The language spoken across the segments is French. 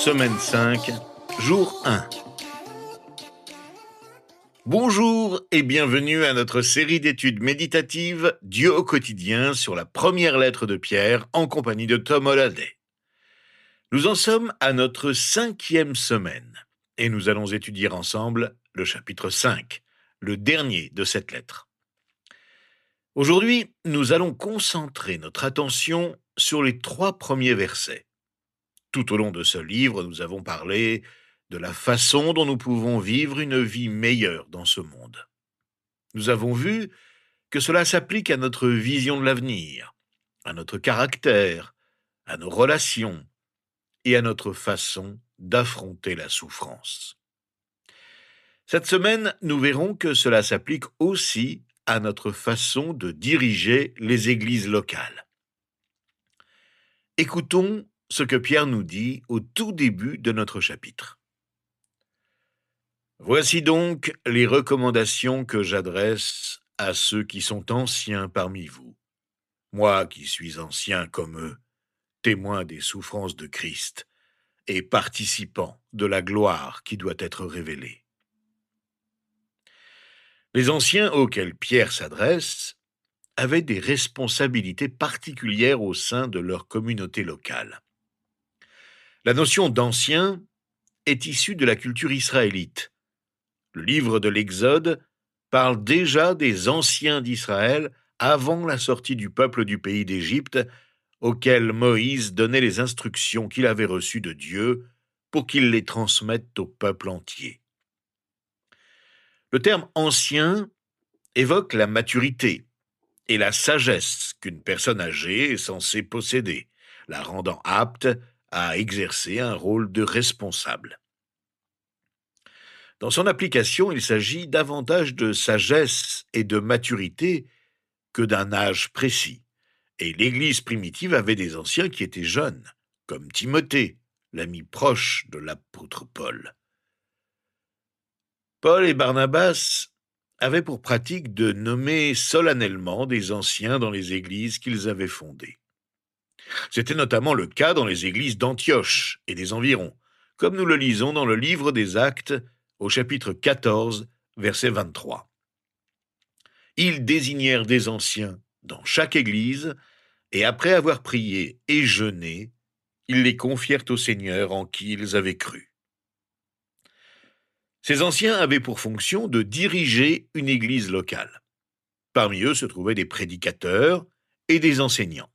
Semaine 5, jour 1. Bonjour et bienvenue à notre série d'études méditatives Dieu au quotidien sur la première lettre de Pierre en compagnie de Tom Holliday. Nous en sommes à notre 5e semaine et nous allons étudier ensemble le chapitre 5, le dernier de cette lettre. Aujourd'hui, nous allons concentrer notre attention sur les 3 premiers versets. Tout au long de ce livre, nous avons parlé de la façon dont nous pouvons vivre une vie meilleure dans ce monde. Nous avons vu que cela s'applique à notre vision de l'avenir, à notre caractère, à nos relations et à notre façon d'affronter la souffrance. Cette semaine, nous verrons que cela s'applique aussi à notre façon de diriger les églises locales. Écoutons ce que Pierre nous dit au tout début de notre chapitre. Voici donc les recommandations que j'adresse à ceux qui sont anciens parmi vous, moi qui suis ancien comme eux, témoin des souffrances de Christ et participant de la gloire qui doit être révélée. Les anciens auxquels Pierre s'adresse avaient des responsabilités particulières au sein de leur communauté locale. La notion d'ancien est issue de la culture israélite. Le livre de l'Exode parle déjà des anciens d'Israël avant la sortie du peuple du pays d'Égypte, auquel Moïse donnait les instructions qu'il avait reçues de Dieu pour qu'il les transmette au peuple entier. Le terme « ancien » évoque la maturité et la sagesse qu'une personne âgée est censée posséder, la rendant apte à exercer un rôle de responsable. Dans son application, il s'agit davantage de sagesse et de maturité que d'un âge précis. Et l'Église primitive avait des anciens qui étaient jeunes, comme Timothée, l'ami proche de l'apôtre Paul. Paul et Barnabas avaient pour pratique de nommer solennellement des anciens dans les églises qu'ils avaient fondées. C'était notamment le cas dans les églises d'Antioche et des environs, comme nous le lisons dans le livre des Actes, au chapitre 14, verset 23. Ils désignèrent des anciens dans chaque église, et après avoir prié et jeûné, ils les confièrent au Seigneur en qui ils avaient cru. Ces anciens avaient pour fonction de diriger une église locale. Parmi eux se trouvaient des prédicateurs et des enseignants.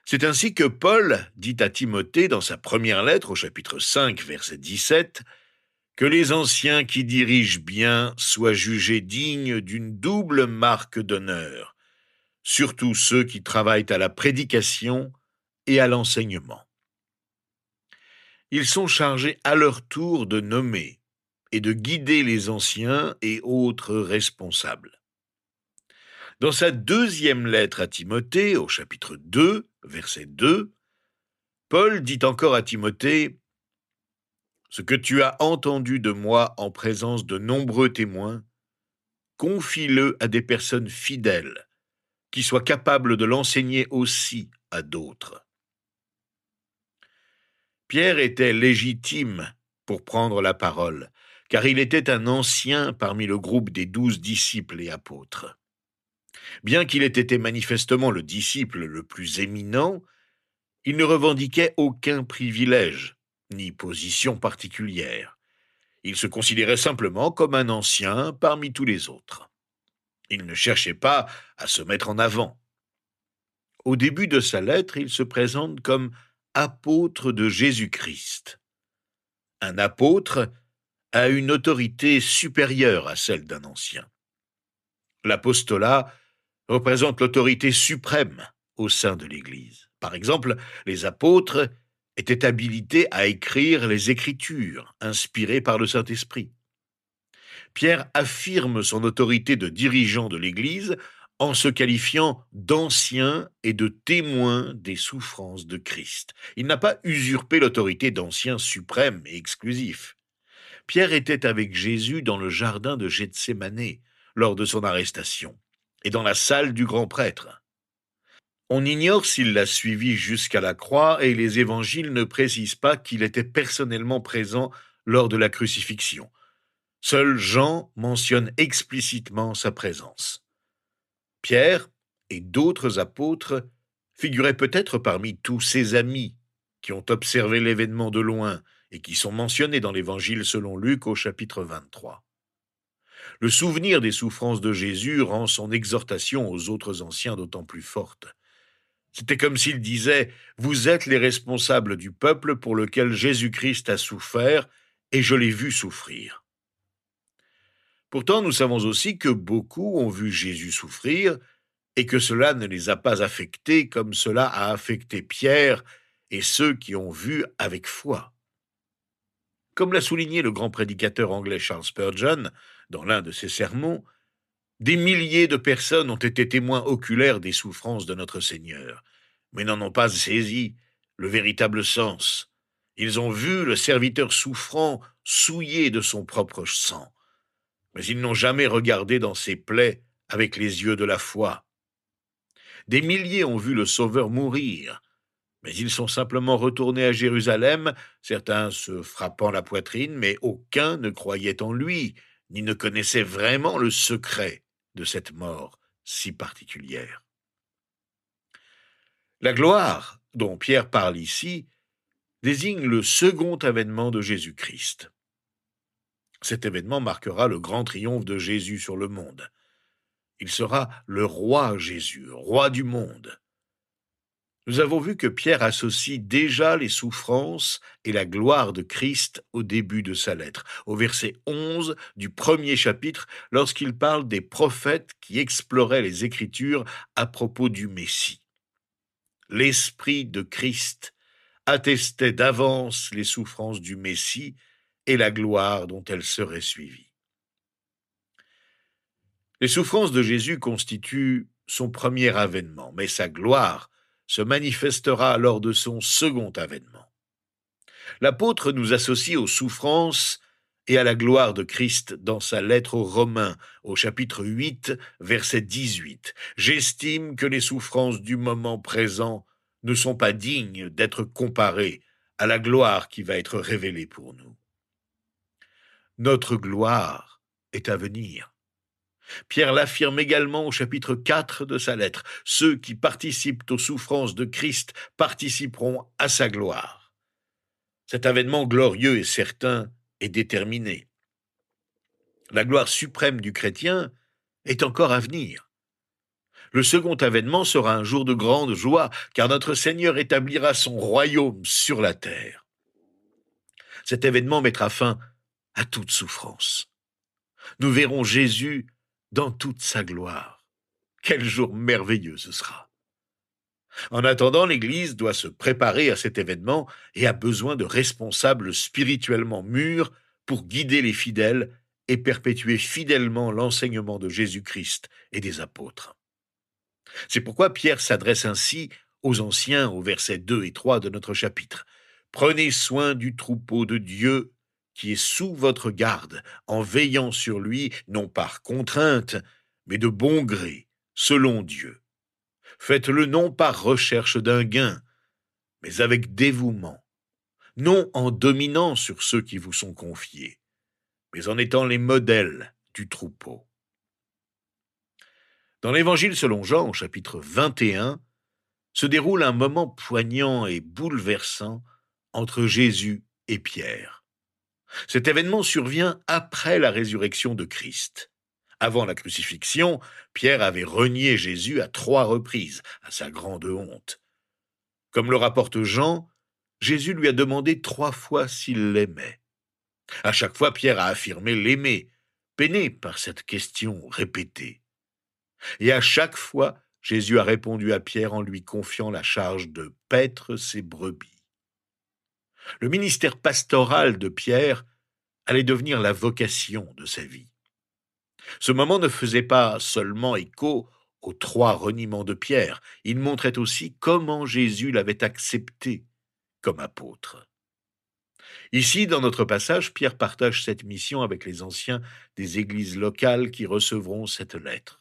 C'est ainsi que Paul dit à Timothée dans sa première lettre au chapitre 5, verset 17, que les anciens qui dirigent bien soient jugés dignes d'une double marque d'honneur, surtout ceux qui travaillent à la prédication et à l'enseignement. Ils sont chargés à leur tour de nommer et de guider les anciens et autres responsables. Dans sa deuxième lettre à Timothée, au chapitre 2, verset 2, Paul dit encore à Timothée « Ce que tu as entendu de moi en présence de nombreux témoins, confie-le à des personnes fidèles, qui soient capables de l'enseigner aussi à d'autres. » Pierre était légitime pour prendre la parole, car il était un ancien parmi le groupe des 12 disciples et apôtres. Bien qu'il ait été manifestement le disciple le plus éminent, il ne revendiquait aucun privilège, ni position particulière. Il se considérait simplement comme un ancien parmi tous les autres. Il ne cherchait pas à se mettre en avant. Au début de sa lettre, il se présente comme apôtre de Jésus-Christ. Un apôtre a une autorité supérieure à celle d'un ancien. L'apostolat représente l'autorité suprême au sein de l'Église. Par exemple, les apôtres étaient habilités à écrire les Écritures, inspirées par le Saint-Esprit. Pierre affirme son autorité de dirigeant de l'Église en se qualifiant d'ancien et de témoin des souffrances de Christ. Il n'a pas usurpé l'autorité d'ancien suprême et exclusif. Pierre était avec Jésus dans le jardin de Gethsémanée lors de son arrestation et dans la salle du grand prêtre. On ignore s'il l'a suivi jusqu'à la croix et les évangiles ne précisent pas qu'il était personnellement présent lors de la crucifixion. Seul Jean mentionne explicitement sa présence. Pierre et d'autres apôtres figuraient peut-être parmi tous ses amis qui ont observé l'événement de loin et qui sont mentionnés dans l'Évangile selon Luc au chapitre 23. Le souvenir des souffrances de Jésus rend son exhortation aux autres anciens d'autant plus forte. C'était comme s'il disait : « Vous êtes les responsables du peuple pour lequel Jésus-Christ a souffert, et je l'ai vu souffrir. » Pourtant, nous savons aussi que beaucoup ont vu Jésus souffrir et que cela ne les a pas affectés comme cela a affecté Pierre et ceux qui ont vu avec foi. Comme l'a souligné le grand prédicateur anglais Charles Spurgeon dans l'un de ses sermons, des milliers de personnes ont été témoins oculaires des souffrances de notre Seigneur, mais n'en ont pas saisi le véritable sens. Ils ont vu le serviteur souffrant souillé de son propre sang, mais ils n'ont jamais regardé dans ses plaies avec les yeux de la foi. Des milliers ont vu le Sauveur mourir, mais ils sont simplement retournés à Jérusalem, certains se frappant la poitrine, mais aucun ne croyait en lui, ni ne connaissait vraiment le secret de cette mort si particulière. La gloire dont Pierre parle ici désigne le second avènement de Jésus-Christ. Cet événement marquera le grand triomphe de Jésus sur le monde. Il sera le roi Jésus, roi du monde. Nous avons vu que Pierre associe déjà les souffrances et la gloire de Christ au début de sa lettre, au verset 11 du premier chapitre, lorsqu'il parle des prophètes qui exploraient les Écritures à propos du Messie. L'Esprit de Christ attestait d'avance les souffrances du Messie et la gloire dont elles seraient suivies. Les souffrances de Jésus constituent son premier avènement, mais sa gloire se manifestera lors de son second avènement. L'apôtre nous associe aux souffrances et à la gloire de Christ dans sa lettre aux Romains, au chapitre 8, verset 18. « J'estime que les souffrances du moment présent ne sont pas dignes d'être comparées à la gloire qui va être révélée pour nous. » Notre gloire est à venir. Pierre l'affirme également au chapitre 4 de sa lettre. Ceux qui participent aux souffrances de Christ participeront à sa gloire. Cet avènement glorieux et certain est déterminé. La gloire suprême du chrétien est encore à venir. Le second avènement sera un jour de grande joie, car notre Seigneur établira son royaume sur la terre. Cet événement mettra fin à toute souffrance. Nous verrons Jésus dans toute sa gloire. Quel jour merveilleux ce sera! En attendant, l'Église doit se préparer à cet événement et a besoin de responsables spirituellement mûrs pour guider les fidèles et perpétuer fidèlement l'enseignement de Jésus-Christ et des apôtres. C'est pourquoi Pierre s'adresse ainsi aux anciens au versets 2 et 3 de notre chapitre. « Prenez soin du troupeau de Dieu qui est sous votre garde, en veillant sur lui, non par contrainte, mais de bon gré, selon Dieu. Faites-le non par recherche d'un gain, mais avec dévouement, non en dominant sur ceux qui vous sont confiés, mais en étant les modèles du troupeau. » Dans l'Évangile selon Jean, au chapitre 21, se déroule un moment poignant et bouleversant entre Jésus et Pierre. Cet événement survient après la résurrection de Christ. Avant la crucifixion, Pierre avait renié Jésus à 3 reprises, à sa grande honte. Comme le rapporte Jean, Jésus lui a demandé 3 fois s'il l'aimait. À chaque fois, Pierre a affirmé l'aimer, peiné par cette question répétée. Et à chaque fois, Jésus a répondu à Pierre en lui confiant la charge de paître ses brebis. Le ministère pastoral de Pierre allait devenir la vocation de sa vie. Ce moment ne faisait pas seulement écho aux 3 reniements de Pierre, il montrait aussi comment Jésus l'avait accepté comme apôtre. Ici, dans notre passage, Pierre partage cette mission avec les anciens des églises locales qui recevront cette lettre.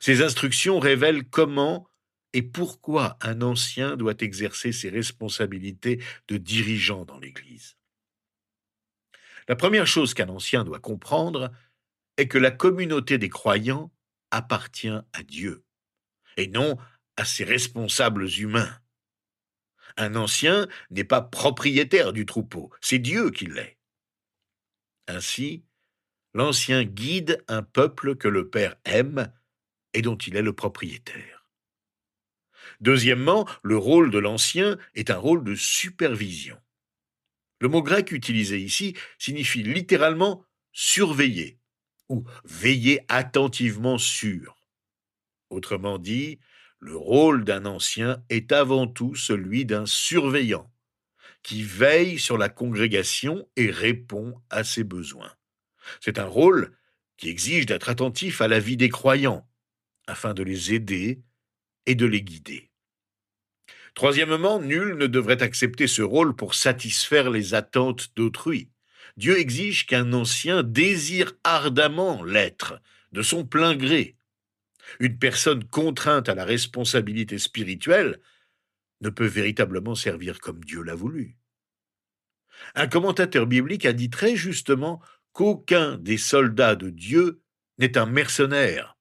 Ces instructions révèlent comment et pourquoi un ancien doit exercer ses responsabilités de dirigeant dans l'Église. La première chose qu'un ancien doit comprendre est que la communauté des croyants appartient à Dieu et non à ses responsables humains. Un ancien n'est pas propriétaire du troupeau, c'est Dieu qui l'est. Ainsi, l'ancien guide un peuple que le Père aime et dont il est le propriétaire. Deuxièmement, le rôle de l'ancien est un rôle de supervision. Le mot grec utilisé ici signifie littéralement surveiller ou veiller attentivement sur. Autrement dit, le rôle d'un ancien est avant tout celui d'un surveillant qui veille sur la congrégation et répond à ses besoins. C'est un rôle qui exige d'être attentif à la vie des croyants afin de les aider et de les guider. Troisièmement, nul ne devrait accepter ce rôle pour satisfaire les attentes d'autrui. Dieu exige qu'un ancien désire ardemment l'être, de son plein gré. Une personne contrainte à la responsabilité spirituelle ne peut véritablement servir comme Dieu l'a voulu. Un commentateur biblique a dit très justement qu'aucun des soldats de Dieu n'est un mercenaire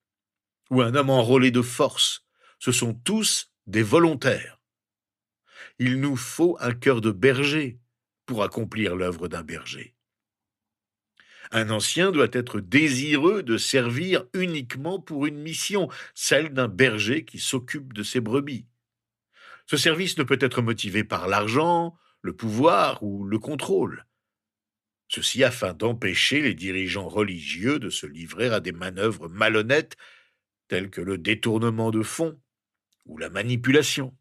ou un homme enrôlé de force. Ce sont tous des volontaires. Il nous faut un cœur de berger pour accomplir l'œuvre d'un berger. Un ancien doit être désireux de servir uniquement pour une mission, celle d'un berger qui s'occupe de ses brebis. Ce service ne peut être motivé par l'argent, le pouvoir ou le contrôle. Ceci afin d'empêcher les dirigeants religieux de se livrer à des manœuvres malhonnêtes telles que le détournement de fonds ou la manipulation.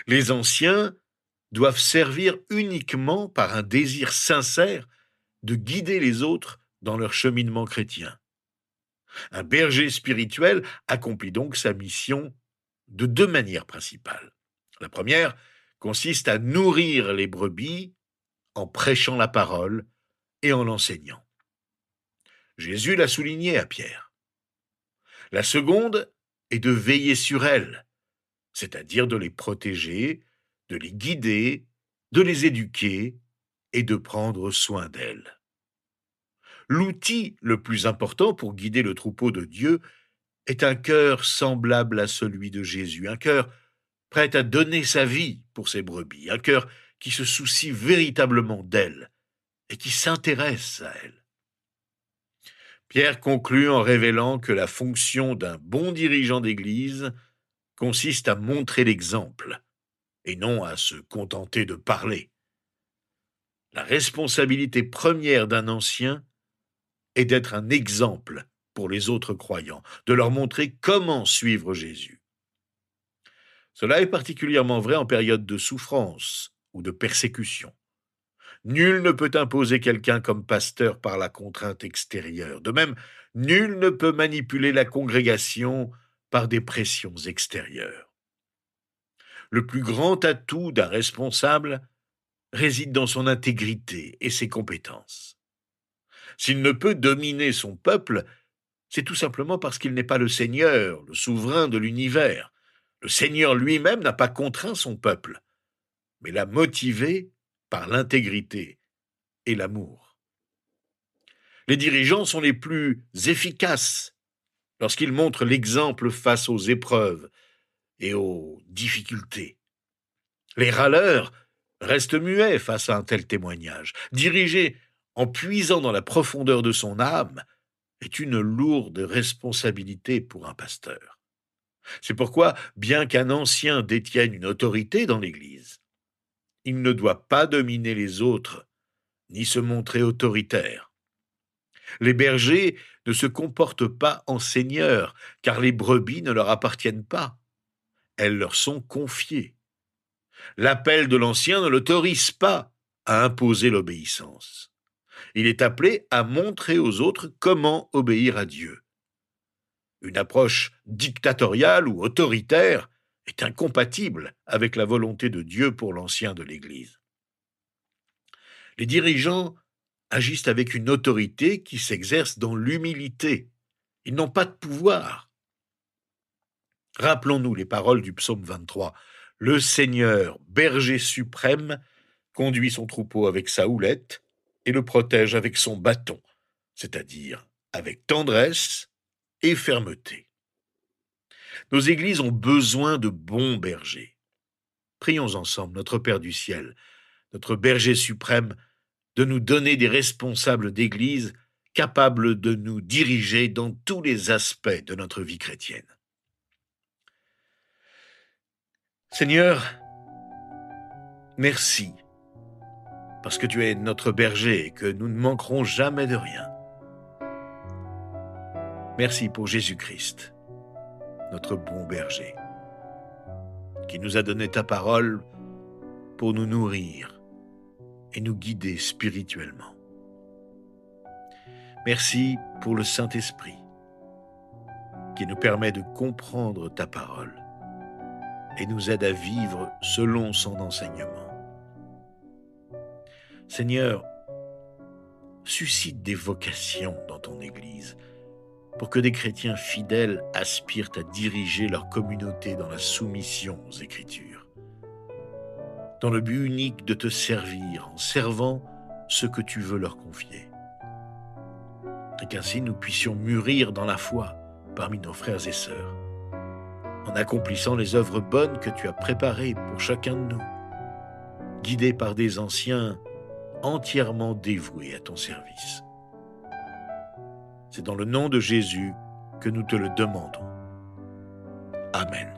Les anciens doivent servir uniquement par un désir sincère de guider les autres dans leur cheminement chrétien. Un berger spirituel accomplit donc sa mission de deux manières principales. La première consiste à nourrir les brebis en prêchant la parole et en l'enseignant. Jésus l'a souligné à Pierre. La seconde est de veiller sur elles, c'est-à-dire de les protéger, de les guider, de les éduquer et de prendre soin d'elles. L'outil le plus important pour guider le troupeau de Dieu est un cœur semblable à celui de Jésus, un cœur prêt à donner sa vie pour ses brebis, un cœur qui se soucie véritablement d'elles et qui s'intéresse à elles. Pierre conclut en révélant que la fonction d'un bon dirigeant d'Église consiste à montrer l'exemple et non à se contenter de parler. La responsabilité première d'un ancien est d'être un exemple pour les autres croyants, de leur montrer comment suivre Jésus. Cela est particulièrement vrai en période de souffrance ou de persécution. Nul ne peut imposer quelqu'un comme pasteur par la contrainte extérieure. De même, nul ne peut manipuler la congrégation par des pressions extérieures. Le plus grand atout d'un responsable réside dans son intégrité et ses compétences. S'il ne peut dominer son peuple, c'est tout simplement parce qu'il n'est pas le Seigneur, le souverain de l'univers. Le Seigneur lui-même n'a pas contraint son peuple, mais l'a motivé par l'intégrité et l'amour. Les dirigeants sont les plus efficaces lorsqu'ils montrent l'exemple face aux épreuves et aux difficultés. Les râleurs restent muets face à un tel témoignage. Diriger en puisant dans la profondeur de son âme est une lourde responsabilité pour un pasteur. C'est pourquoi, bien qu'un ancien détienne une autorité dans l'Église, il ne doit pas dominer les autres, ni se montrer autoritaire. Les bergers ne se comportent pas en seigneurs, car les brebis ne leur appartiennent pas. Elles leur sont confiées. L'appel de l'ancien ne l'autorise pas à imposer l'obéissance. Il est appelé à montrer aux autres comment obéir à Dieu. Une approche dictatoriale ou autoritaire est incompatible avec la volonté de Dieu pour l'ancien de l'Église. Les dirigeants agissent avec une autorité qui s'exerce dans l'humilité. Ils n'ont pas de pouvoir. Rappelons-nous les paroles du psaume 23. Le Seigneur, berger suprême, conduit son troupeau avec sa houlette et le protège avec son bâton, c'est-à-dire avec tendresse et fermeté. Nos églises ont besoin de bons bergers. Prions ensemble notre Père du ciel, notre berger suprême, de nous donner des responsables d'église capables de nous diriger dans tous les aspects de notre vie chrétienne. Seigneur, merci, parce que tu es notre berger et que nous ne manquerons jamais de rien. Merci pour Jésus-Christ, notre bon berger, qui nous a donné ta parole pour nous nourrir et nous guider spirituellement. Merci pour le Saint-Esprit, qui nous permet de comprendre ta parole et nous aide à vivre selon son enseignement. Seigneur, suscite des vocations dans ton Église pour que des chrétiens fidèles aspirent à diriger leur communauté dans la soumission aux Écritures, dans le but unique de te servir en servant ce que tu veux leur confier. Et qu'ainsi nous puissions mûrir dans la foi parmi nos frères et sœurs, en accomplissant les œuvres bonnes que tu as préparées pour chacun de nous, guidés par des anciens entièrement dévoués à ton service. C'est dans le nom de Jésus que nous te le demandons. Amen.